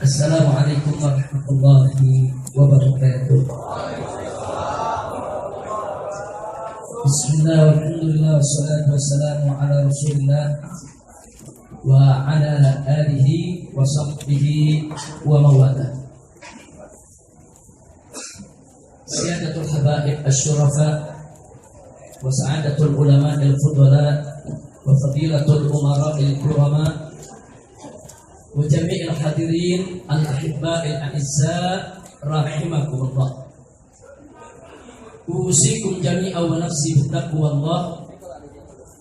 Assalamualaikum warahmatullahi wabarakatuh. Bismillah, walhamdulillah, wassalatu wassalamu ala rasulillah wa ala alihi wa sahbihi wa mawala. Siyadatul habaib asyurafa wa sa'adatul ulama al-fudala wa fadilatul umara al-kurama wa jami'il hadirin al-ahibba'il a'izza rahimakumullah. Usikum jami'a wa nafsi bittaqwallah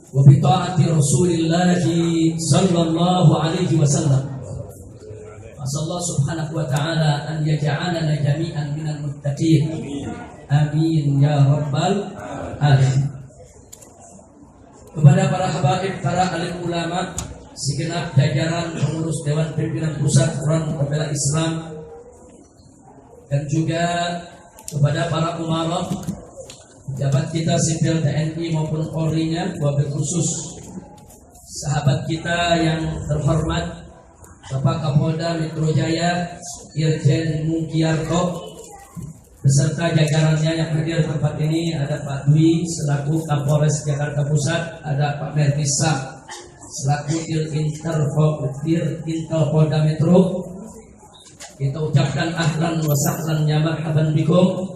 wa bi ta'ati Rasulillah sallallahu alaihi wasallam. Asallahu subhanahu wa ta'ala an yaj'alana jami'an minal muttaqin. Amin ya rabbal alamin. Kepada para habaib, para alim ulama, segenap jajaran pengurus Dewan Pimpinan Pusat Front Pembela Islam, dan juga kepada para umarah, pejabat kita sipil TNI maupun Polri-nya, wabil khusus sahabat kita yang terhormat Bapak Kapolda Metro Jaya Irjen Mungkiarto beserta jajarannya yang hadir tempat ini. Ada Pak Dwi selaku Kapolres Jakarta Pusat, ada Pak Mertisam selaku Intel Polda Metro. Kita ucapkan ahlan wa sahlan ya marhaban bikum.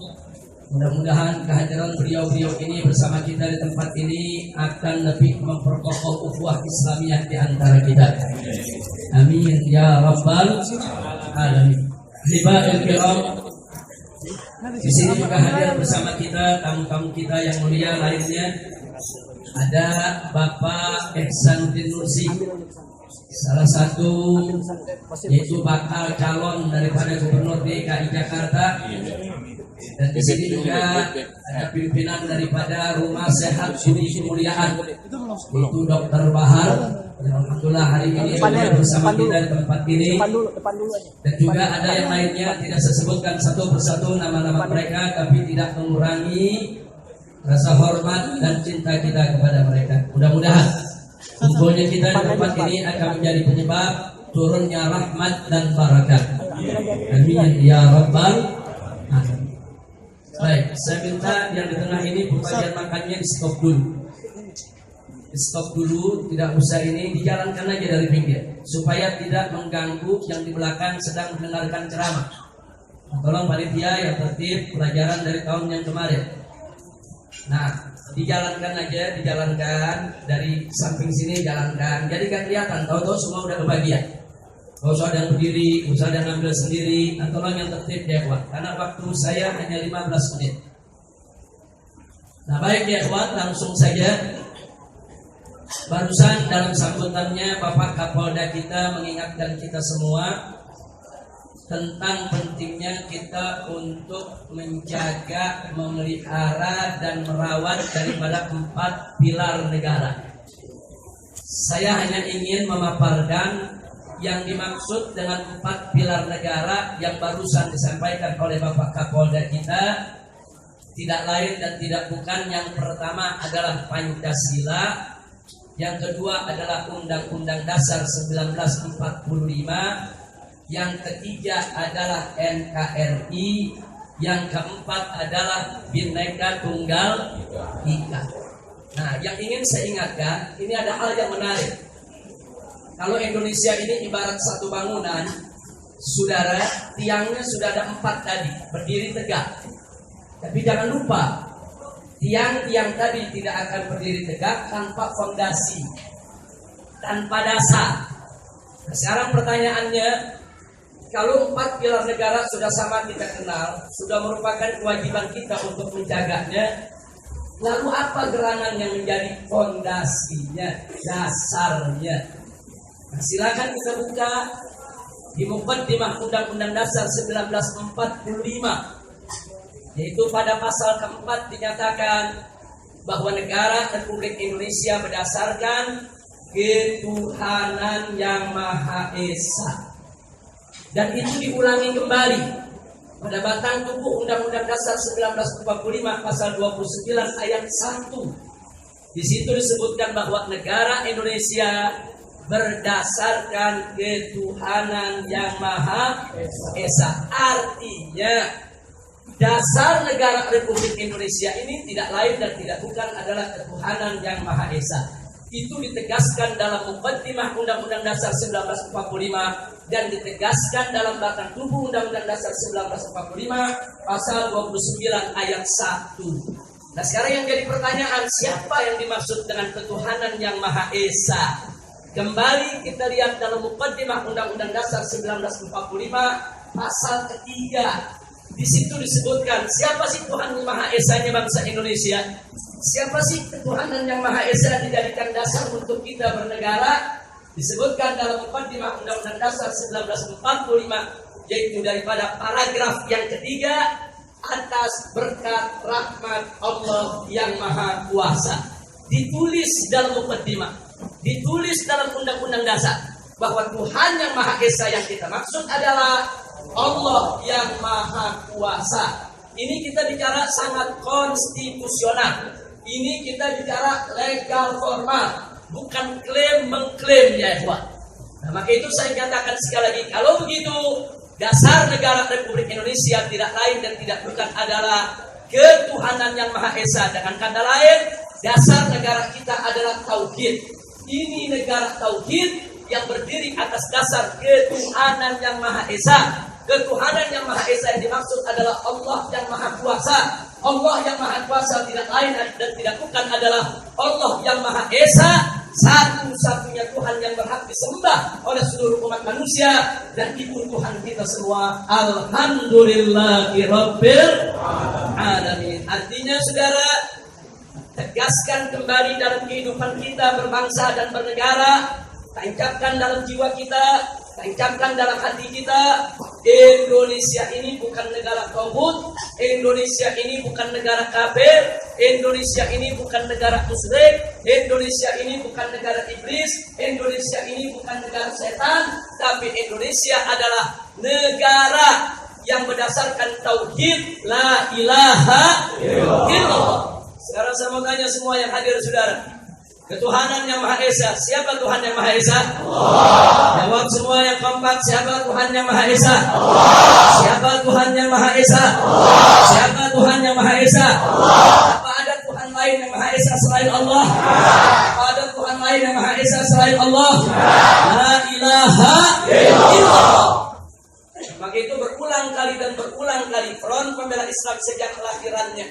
Mudah-mudahan kehadiran beliau-beliau ini bersama kita di tempat ini akan lebih memperkokoh ukhuwah Islamiyah di antara kita. Amin ya rabbal alamin. Hiba'il kiram, di sini juga hadir bersama kita tamu-tamu kita yang mulia lainnya. Ada Bapak Ihsanuddin Nursi, salah satu yaitu bakal calon daripada Gubernur DKI Jakarta. Dan di sini juga ada pimpinan daripada Rumah Sehat Budi Kemuliaan, yaitu Dr. Bahar. Alhamdulillah hari ini bersama kita di tempat ini. Dan juga ada yang lainnya, tidak saya sebutkan satu persatu nama-nama mereka, tapi tidak mengurangi rasa hormat dan cinta kita kepada mereka. Mudah-mudahan kumpulnya kita di tempat ini akan menjadi penyebab turunnya rahmat dan barakat. Amin ya rabbal alamin. Baik, saya minta yang di tengah ini pembagian makannya di stop dulu. Di stop dulu, tidak usah ini, dijalankan aja dari pinggir supaya tidak mengganggu yang di belakang sedang mendengarkan ceramah. Tolong panitia yang tertib pelajaran dari tahun yang kemarin. Nah, dijalankan aja, dijalankan dari samping sini, jalankan. Jadi kan kelihatan, tahu-tahu semua udah kebagian. Kalau usah ada yang berdiri, usah ada yang ngambil sendiri. Nah, tolong yang tertib ya kawan, karena waktu saya hanya 15 menit. Nah baik ya kawan, langsung saja. Barusan dalam sambutannya Bapak Kapolda kita mengingatkan kita semua tentang pentingnya kita untuk menjaga, memelihara dan merawat daripada 4 pilar negara. Saya hanya ingin memaparkan yang dimaksud dengan 4 pilar negara yang barusan disampaikan oleh Bapak Kapolda kita tidak lain dan tidak bukan. Yang pertama adalah Pancasila, yang kedua adalah Undang-Undang Dasar 1945, yang ketiga adalah NKRI, yang keempat adalah Bhinneka Tunggal Ika. Nah, yang ingin saya ingatkan, ini ada hal yang menarik. Kalau Indonesia ini ibarat satu bangunan, saudara, tiangnya sudah ada 4 tadi, berdiri tegak. Tapi jangan lupa, tiang-tiang tadi tidak akan berdiri tegak tanpa fondasi, tanpa dasar. Nah, sekarang pertanyaannya, kalau 4 pilar negara sudah sama kita kenal, sudah merupakan kewajiban kita untuk menjaganya, lalu apa gerangan yang menjadi fondasinya, dasarnya? Nah, silakan kita buka di Muqaddimah Undang-Undang Dasar 1945, yaitu pada pasal keempat dinyatakan bahwa negara Republik Indonesia berdasarkan ketuhanan yang Maha Esa. Dan itu diulangi kembali pada batang tubuh Undang-Undang Dasar 1945 pasal 29 ayat 1. Di situ disebutkan bahwa negara Indonesia berdasarkan ketuhanan yang Maha Esa. Artinya dasar negara Republik Indonesia ini tidak lain dan tidak bukan adalah ketuhanan yang Maha Esa. Itu ditegaskan dalam Muqaddimah Undang-Undang Dasar 1945 dan ditegaskan dalam batang tubuh Undang-Undang Dasar 1945 pasal 29 ayat 1. Nah, sekarang yang jadi pertanyaan, siapa yang dimaksud dengan ketuhanan yang Maha Esa? Kembali kita lihat dalam Muqaddimah Undang-Undang Dasar 1945 pasal ketiga. Di situ disebutkan siapa sih Tuhan yang Maha Esanya bangsa Indonesia? Siapa sih ketuhanan yang Maha Esa dijadikan dasar untuk kita bernegara? Disebutkan dalam Muqaddimah Undang-Undang Dasar 1945, yaitu daripada paragraf yang ketiga, atas berkat rahmat Allah yang Maha Kuasa. Ditulis dalam Muqaddimah, ditulis dalam Undang-Undang Dasar bahwa Tuhan yang Maha Esa yang kita maksud adalah Allah yang Maha Kuasa. Ini kita bicara sangat konstitusional. Ini kita bicara legal formal, bukan klaim mengklaim ya ikhwan. Nah, maka itu saya katakan sekali lagi, kalau begitu dasar negara Republik Indonesia tidak lain dan tidak bukan adalah ketuhanan yang Maha Esa. Dengan kata lain, dasar negara kita adalah tauhid. Ini negara tauhid yang berdiri atas dasar ketuhanan yang Maha Esa. Ketuhanan yang Maha Esa yang dimaksud adalah Allah yang Maha Kuasa. Allah yang Maha Kuasa tidak lain dan tidak bukan adalah Allah yang Maha Esa, satu-satunya Tuhan yang berhak disembah oleh seluruh umat manusia, dan itu Tuhan kita semua. Alhamdulillahirabbil alamin. Artinya saudara, tegaskan kembali dalam kehidupan kita berbangsa dan bernegara, tancapkan dalam jiwa kita, tancapkan dalam hati kita, Indonesia ini bukan negara tauhid, Indonesia ini bukan negara kafir, Indonesia ini bukan negara musyrik, Indonesia ini bukan negara iblis, Indonesia ini bukan negara setan, tapi Indonesia adalah negara yang berdasarkan tauhid la ilaha illallah. Sekarang saya mau tanya semua yang hadir saudara, ketuhanan yang Maha Esa, siapa Tuhan yang Maha Esa? Allah. Jawab semua yang kompak, siapa Tuhan yang Maha Esa? Allah. Siapa Tuhan yang Maha Esa? Allah. Siapa Tuhan yang Maha Esa? Allah. Apa ada Tuhan lain yang Maha Esa selain Allah? Apa ada Tuhan lain yang Maha Esa selain Allah? La ilaha illallah. Maka itu berulang kali dan berulang kali Front Pembela Islam sejak kelahirannya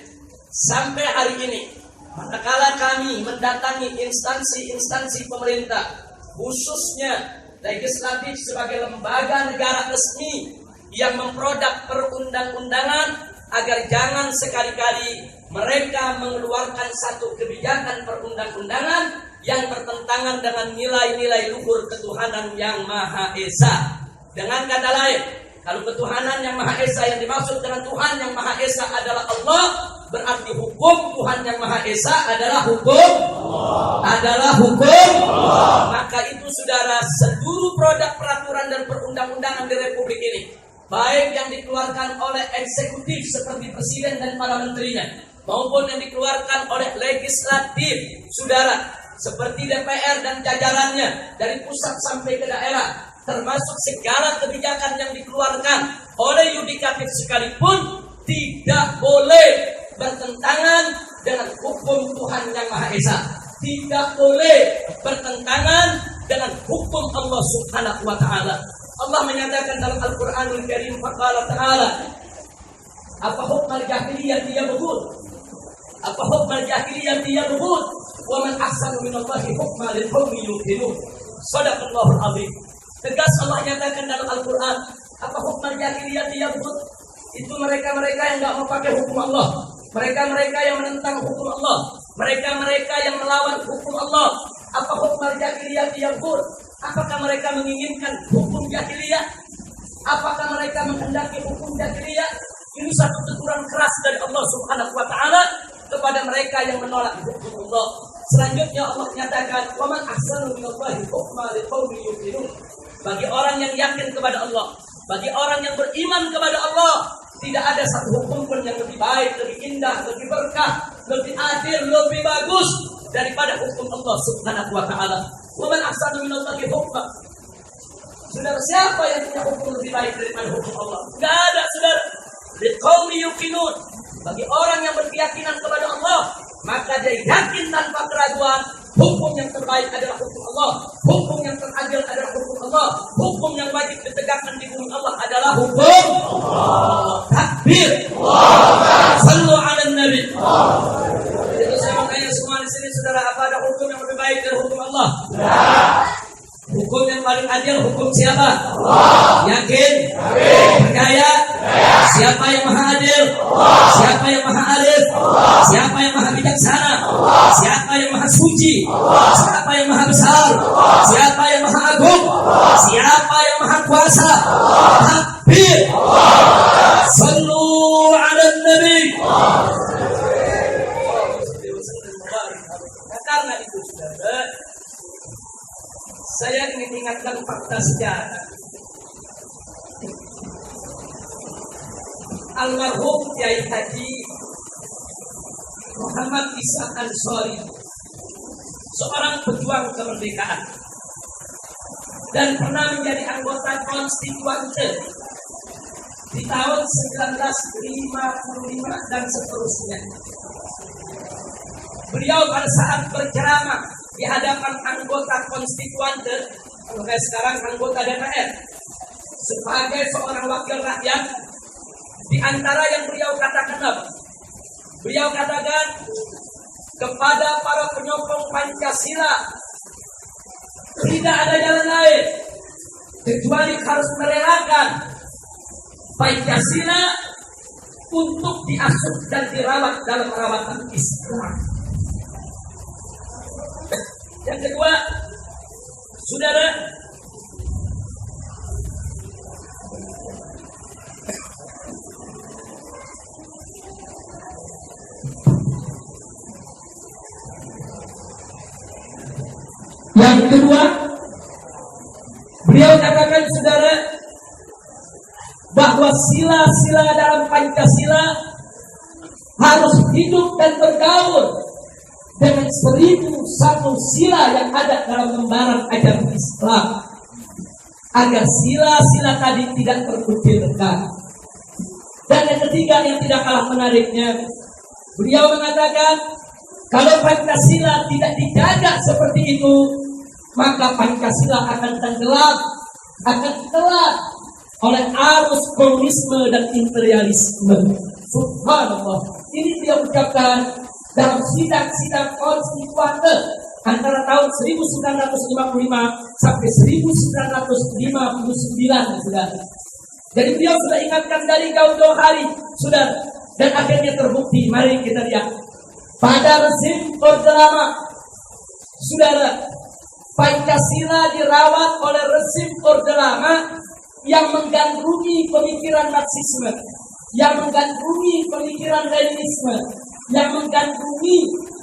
sampai hari ini, manakala kami mendatangi instansi-instansi pemerintah, khususnya legislatif sebagai lembaga negara resmi yang memproduk perundang-undangan, agar jangan sekali-kali mereka mengeluarkan satu kebijakan perundang-undangan yang bertentangan dengan nilai-nilai luhur ketuhanan yang Maha Esa. Dengan kata lain, kalau ketuhanan yang Maha Esa yang dimaksud dengan Tuhan yang Maha Esa adalah Allah, berarti hukum Tuhan yang Maha Esa adalah hukum Allah. Adalah hukum Allah. Maka itu saudara, seluruh produk peraturan dan perundang-undangan di Republik ini, baik yang dikeluarkan oleh eksekutif seperti presiden dan para menterinya, maupun yang dikeluarkan oleh legislatif saudara seperti DPR dan jajarannya dari pusat sampai ke daerah, termasuk segala kebijakan yang dikeluarkan oleh yudikatif sekalipun, tidak boleh bertentangan dengan hukum Tuhan yang Maha Esa, tidak boleh bertentangan dengan hukum Allah Subhanahu wa taala. Allah menyatakan dalam Al-Qur'anul Karim, faqala ta'ala, apa hukmal jahiliyah yabghun, apa hukmal jahiliyah yabghun, wa man ahsanu minallahi hukman lil qaumi yuqinun. Shadaqallahul azim. Tegas Allah nyatakan dalam Al-Qur'an, apa hukmal jahiliyah yabghun, itu mereka-mereka yang enggak mau pakai hukum Allah, mereka-mereka yang menentang hukum Allah, mereka-mereka yang melawan hukum Allah. Apa hukum jahiliyah yabghun? Apakah mereka menginginkan hukum jahiliyah? Apakah mereka menghendaki hukum jahiliyah? Ini satu teguran keras dari Allah Subhanahu wa taala kepada mereka yang menolak hukum Allah. Selanjutnya Allah menyatakan, "Wa man ahsanu minallahi hukman liqaumin yuqinun." Bagi orang yang yakin kepada Allah, bagi orang yang beriman kepada Allah, tidak ada satu hukum pun yang lebih baik, lebih indah, lebih berkah, lebih adil, lebih bagus daripada hukum Allah Subhanahu wa taala. Wa man ahsanu minallahi hukman. Saudara, siapa yang punya hukum lebih baik daripada hukum Allah? Enggak ada, saudara. Liqaumi yuqinun. Bagi orang yang berkeyakinan kepada Allah, maka dia yakin tanpa keraguan, hukum yang terbaik adalah hukum Allah, hukum yang teradil adalah hukum Allah, hukum yang wajib ditegakkan di bumi Allah adalah hukum Allah. Takbir. Sallu ala nabi. Jadi saya mau tanya semua di sini, saudara, apa ada hukum yang lebih baik dari hukum Allah? Hukum yang paling adil hukum siapa? Allah. Yakin? Percaya? Siapa yang maha adil? Allah. Siapa yang maha arif? Allah. Siapa yang maha bijaksana? Allah. Siapa yang maha suci? Allah. Siapa yang maha besar? Allah. Siapa yang maha agung? Allah. Siapa yang maha kuasa? Takbir. Sallu ala nabi. Karena itu, saudara, saya ingin ingatkan fakta sejarah. Almarhum Kiai Haji Muhammad Ishaq Ansori, seorang pejuang kemerdekaan dan pernah menjadi anggota konstituante di tahun 1955 dan seterusnya. Beliau pada saat berceramah di hadapan anggota konstituante, sekarang anggota DPR, sebagai seorang wakil rakyat, di antara yang beliau katakan apa? Beliau katakan kepada para penyokong Pancasila, tidak ada jalan lain kecuali harus merelakan Pancasila untuk diasuh dan dirawat dalam perawatan Islam. Yang kedua, saudara, beliau katakan, saudara, bahwa sila-sila dalam Pancasila harus hidup dan bergaul dengan 1001 sila yang ada dalam lembaran ajaran Islam, agar sila-sila tadi tidak terkucilkan. Dan yang ketiga yang tidak kalah menariknya, beliau mengatakan kalau Pancasila tidak dijaga seperti itu, maka Pancasila akan tenggelam, akan ditelan oleh arus komunisme dan imperialisme. Subhanallah. Ini dia ucapkan dalam sidang-sidang konstituante antara tahun 1955 sampai 1959, saudara. Jadi beliau sudah ingatkan dari jauh-jauh hari, saudara, dan akhirnya terbukti. Mari kita lihat pada rezim Orde Lama, saudara, Pancasila dirawat oleh rezim Orde Lama yang menggandrungi pemikiran Marxisme, yang menggandrungi pemikiran Leninisme, yang menggandrungi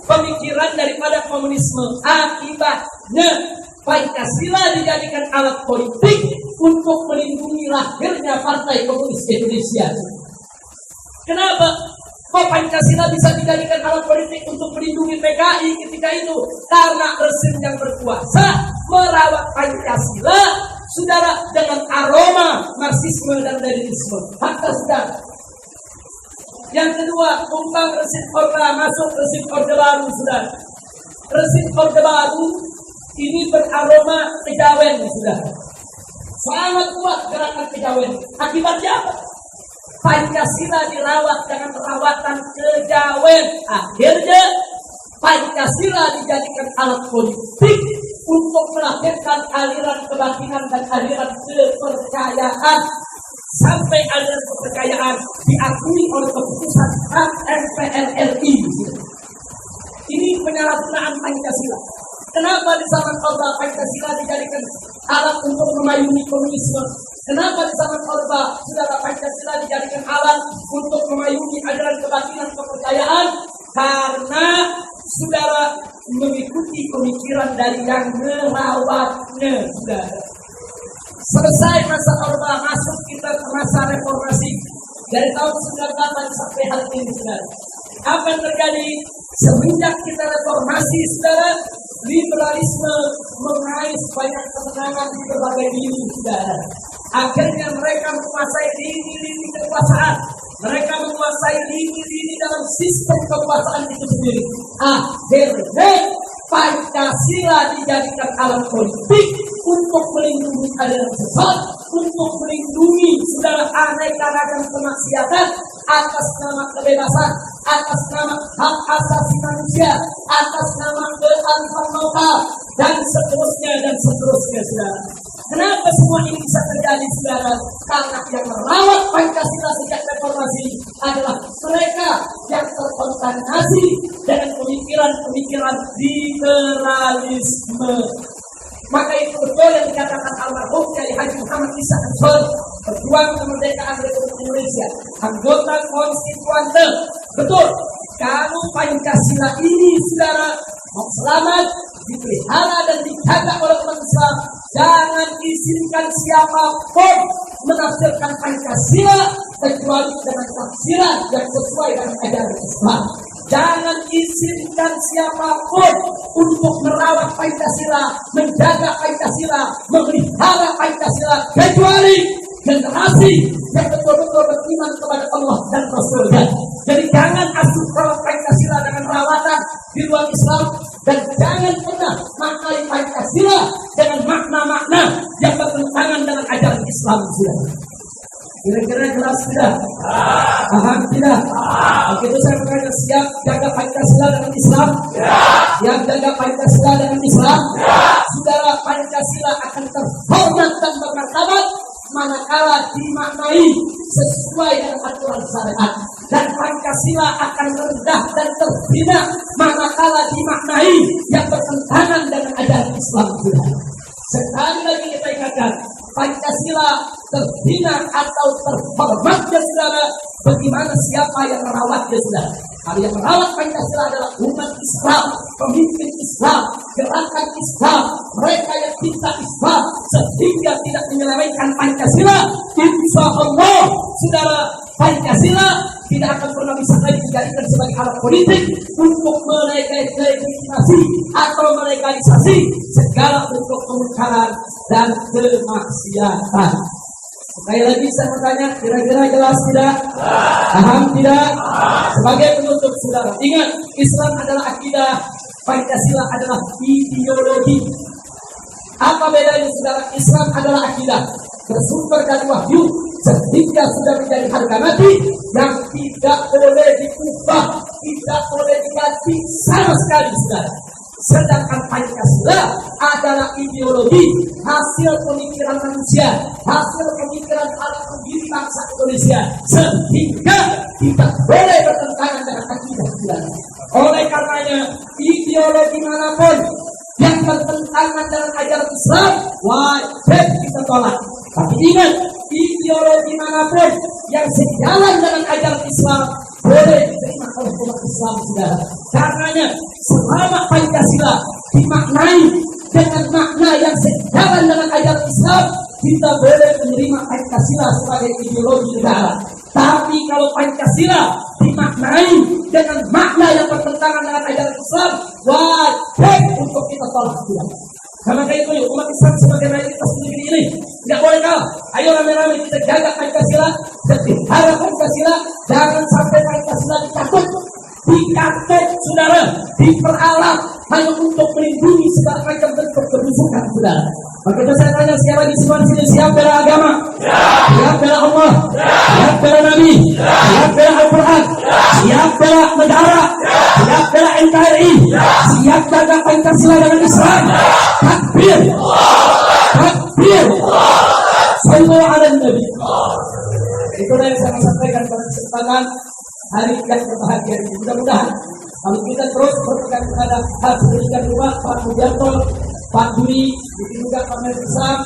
pemikiran daripada komunisme. Akibatnya Pancasila dijadikan alat politik untuk melindungi lahirnya Partai Komunis Indonesia. Kenapa? Kok Pancasila bisa dijadikan alat politik untuk melindungi PKI ketika itu? Karena rezim yang berkuasa merawat Pancasila, saudara, dengan aroma Marxisme dan Leninisme. Hatta, saudara. Yang kedua, umpam rezim Orde masuk rezim Orde Baru, saudara. Rezim Orde Baru ini beraroma kejawen, saudara. Sangat kuat gerakan kejawen. Akibatnya apa? Pancasila dirawat dengan perawatan kejawen. Akhirnya Pancasila dijadikan alat politik untuk melahirkan aliran kebatinan dan aliran kepercayaan, sampai aliran kepercayaan diakui oleh keputusan MPR RI. Ini penyalahgunaan Pancasila. Kenapa di zaman Orde Pancasila dijadikan alat untuk memayungi komunisme? Kenapa di zaman Orde saudara Pancasila dijadikan alat untuk memayungi aliran kebatinan kepercayaan? Karena saudara mengikuti pemikiran dari yang merawatnya, saudara. Selesai masa Orde, masuk kita ke masa reformasi dari tahun 98 sampai hari ini, saudara. Apa yang terjadi semenjak kita reformasi, saudara? liberalisme mengais banyak kemenangan di berbagai lini saudara. Akhirnya mereka menguasai lini-lini kekuasaan. Mereka menguasai lini-lini dalam sistem kekuasaan itu sendiri. Akhirnya Pancasila dijadikan alat politik untuk melindungi aliran sesat, untuk melindungi saudara aneka ragam kemaksiatan atas nama kebebasan, atas nama hak asasi manusia, atas nama kearifan lokal, dan seterusnya dan seterusnya saudara. Kenapa semua ini bisa terjadi saudara? Karena yang merawat Pancasila sejak reformasi adalah mereka yang terkontaminasi dengan pemikiran-pemikiran liberalisme. Maka itu betul yang dikatakan almarhum Kiai Haji Muhammad Isa Ansori, berjuang kemerdekaan Republik Indonesia, anggota konstituante. Betul, kalau Pancasila ini saudara mau selamat, dipelihara dan dijaga oleh umat Islam, jangan izinkan siapapun menafsirkan Pancasila kecuali dengan tafsiran yang sesuai dengan ajaran Islam. Jangan izinkan siapapun untuk merawat Pancasila, menjaga Pancasila, memelihara Pancasila, kecuali generasi yang betul-betul beriman kepada Allah dan Rasulnya. Jadi jangan asuh rawat Pancasila dengan rawatan di luar Islam, dan jangan pernah maknai Pancasila dengan makna-makna yang bertentangan dengan ajaran Islam. Kira-kira jelas tidak? Paham tidak? Begitu saya bertanya, siap jaga Pancasila dengan Islam? Siap jaga Pancasila dengan Islam? Saudara, Pancasila akan terhormat dan bermartabat manakala dimaknai sesuai dengan aturan syariat, dan Pancasila akan rendah dan terhina manakala dimaknai yang bertentangan dengan ajaran Islam. Sekali lagi kita ingatkan, Pancasila terhina atau terhormatnya saudara bagaimana siapa yang merawatnya saudara. Kalau yang merawat Pancasila adalah umat Islam, pemimpin Islam, gerakan Islam, mereka yang cinta Islam, sehingga tidak menyelewengkan Pancasila. Insya Allah saudara, Pancasila tidak akan pernah bisa lagi dijadikan sebagai alat politik untuk melegitimasi atau melegalisasi segala bentuk kemungkaran dan kemaksiatan. Sekali lagi saya bertanya, kira-kira jelas tidak? Paham tidak? Sebagai penutup saudara, ingat, Islam adalah akidah, Pancasila adalah ideologi. Apa bedanya saudara? Islam adalah akidah, bersumber dari wahyu, sehingga sudah menjadi harga mati yang tidak boleh diubah, tidak boleh diganti sama sekali saudara. Sedangkan Pancasila adalah ideologi, hasil pemikiran manusia, hasil pemikiran para pendiri bangsa Indonesia, sehingga tidak boleh bertentangan dengan akidah kita. Oleh karenanya, ideologi manapun yang bertentangan dengan ajaran Islam wajib kita tolak. Tapi ingat, ideologi manapun yang sejalan dengan ajaran Islam boleh diterima oleh umat Islam saudara. Karenanya selama Pancasila dimaknai dengan makna yang sejalan dengan ajaran Islam, kita boleh menerima Pancasila sebagai ideologi negara. Tapi kalau Pancasila dimaknai dengan makna yang bertentangan dengan ajaran Islam, wajib untuk kita tolak saudara. Karena itu umat Islam sebagai mayoritas negeri ini tidak boleh kalah. Ayo rame-rame kita jaga Pancasila, pelihara Pancasila, jangan sampai Pancasila dicatut, saudara, diperalat hanya untuk melindungi segala macam bentuk kebusukan saudara. Maka saya tanya, siapa di sini siap bela agama? Siap bela Allah? Siap bela Nabi? Siap bela Al-Quran? Siap bela negara? Siap bela NKRI? Siap jaga Pancasila dengan Islam? Takbir! Takbir! Sallu ala Nabi. Itulah yang saya sampaikan pada kesempatan hari yang berbahagia ini. Mudah-mudahan kalau kita terus berpegang kepada hal pendidikan rumah Pak Mujarto, Pak Duri, juga Pak Islam,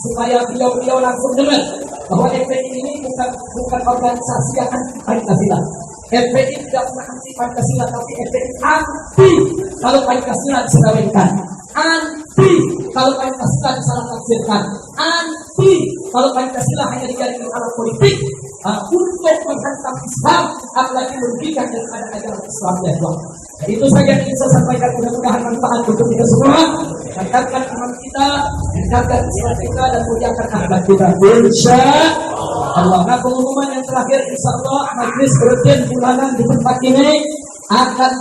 supaya beliau langsung dengar bahwa FPI ini bukan organisasi yang anti Pancasila. FPI tidak pernah anti Pancasila, tapi FPI anti kalau Pancasila diselewengkan, anti kalau Pancasila disalah tafsirkan, anti kalau Pancasila hanya dijadikan alat politik untuk menghantam Islam, apalagi merugikan daripada ajaran Islam yang Itu saja yang ingin saya sampaikan, mudah-mudahan manfaat untuk kita semua. Tingkatkan iman kita, tingkatkan iman kita, dan muliakan akhlak kita. Insya Allah. Nah, pengumuman yang terakhir, insya Allah majelis rutin bulanan di tempat ini akan